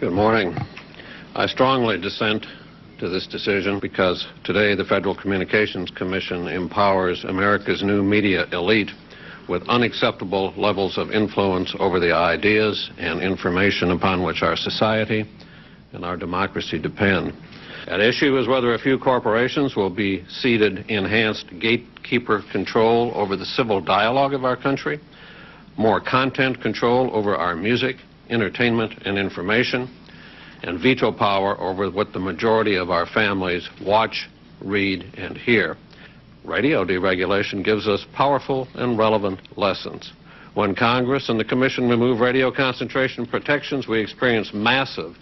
Good morning. I strongly dissent to this decision because today the Federal Communications Commission empowers America's new media elite with unacceptable levels of influence over the ideas and information upon which our society and our democracy depend. At issue is whether a few corporations will be ceded enhanced gatekeeper control over the civil dialogue of our country, more content control over our music, entertainment, and information, and veto power over what the majority of our families watch, read, and hear. Radio deregulation gives us powerful and relevant lessons. When Congress and the Commission remove radio concentration protections, we experience massive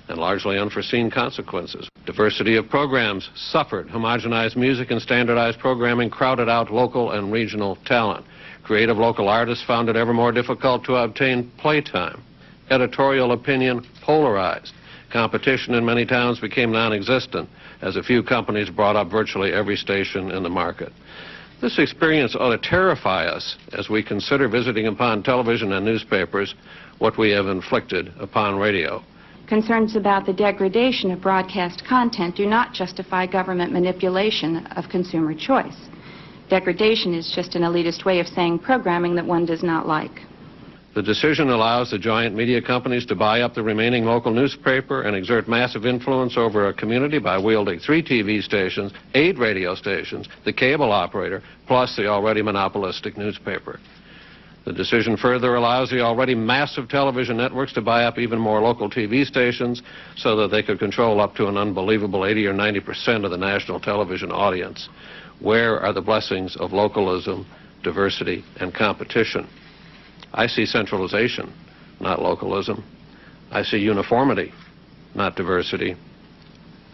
and largely unforeseen consequences. Diversity of programs suffered. Homogenized music and standardized programming crowded out local and regional talent. Creative local artists found it ever more difficult to obtain playtime. Editorial opinion polarized. Competition in many towns became non-existent as a few companies brought up virtually every station in the market. This experience ought to terrify us as we consider visiting upon television and newspapers what we have inflicted upon radio. Concerns about the degradation of broadcast content do not justify government manipulation of consumer choice. Degradation is just an elitist way of saying programming that one does not like. The decision allows the giant media companies to buy up the remaining local newspaper and exert massive influence over a community by wielding 3 TV stations, 8 radio stations, the cable operator, plus the already monopolistic newspaper. The decision further allows the already massive television networks to buy up even more local TV stations so that they could control up to an unbelievable 80 or 90% of the national television audience. Where are the blessings of localism, diversity, and competition? I see centralization, not localism. I see uniformity, not diversity.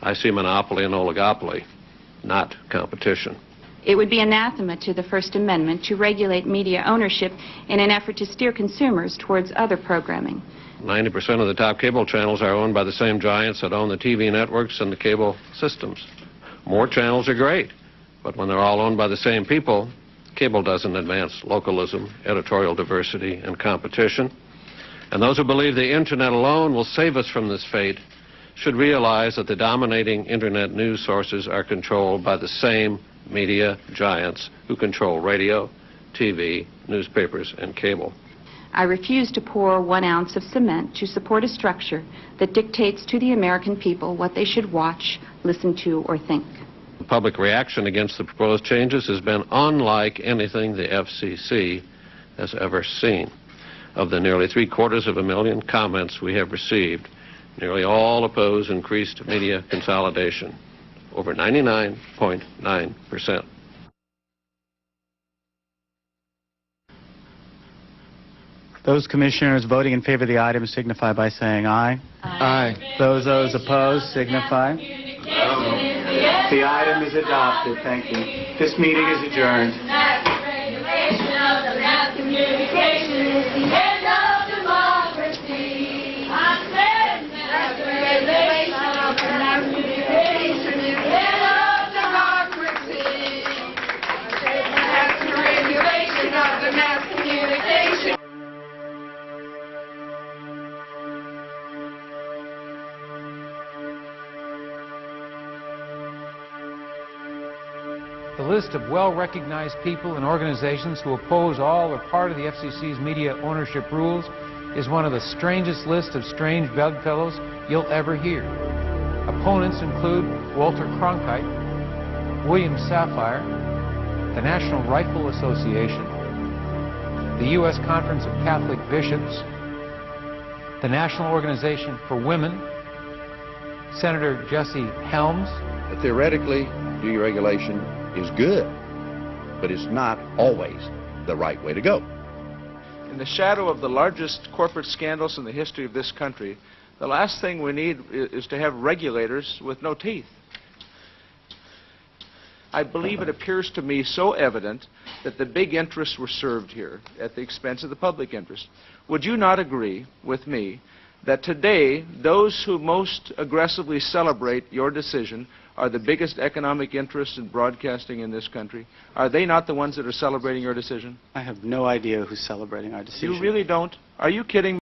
I see monopoly and oligopoly, not competition. It would be anathema to the First Amendment to regulate media ownership in an effort to steer consumers towards other programming. 90% of the top cable channels are owned by the same giants that own the TV networks and the cable systems. More channels are great, but when they're all owned by the same people, cable doesn't advance localism, editorial diversity, and competition. And those who believe the Internet alone will save us from this fate should realize that the dominating Internet news sources are controlled by the same media giants who control radio, TV, newspapers, and cable. I refuse to pour 1 ounce of cement to support a structure that dictates to the American people what they should watch, listen to, or think. The public reaction against the proposed changes has been unlike anything the FCC has ever seen. Of the nearly 750,000 comments we have received, nearly all oppose increased media consolidation, over 99.9%. Those commissioners voting in favor of the item signify by saying aye. Aye. Those opposed signify. The item is adopted. Thank you. This meeting is adjourned. Regulation of the mass communication is the end of democracy. I said mass regulation of the mass communication is the end of democracy. I said mass regulation of the mass communication. The list of well-recognized people and organizations who oppose all or part of the FCC's media ownership rules is one of the strangest lists of strange bedfellows you'll ever hear. Opponents include Walter Cronkite, William Safire, the National Rifle Association, the U.S. Conference of Catholic Bishops, the National Organization for Women, Senator Jesse Helms. Theoretically, deregulation is good, but it's not always the right way to go. In the shadow of the largest corporate scandals in the history of this country, the last thing we need is to have regulators with no teeth. I believe it appears to me so evident that the big interests were served here at the expense of the public interest. Would you not agree with me that today those who most aggressively celebrate your decision are the biggest economic interests in broadcasting in this country? Are they not the ones that are celebrating your decision? I have no idea who's celebrating our decision. You really don't? Are you kidding me?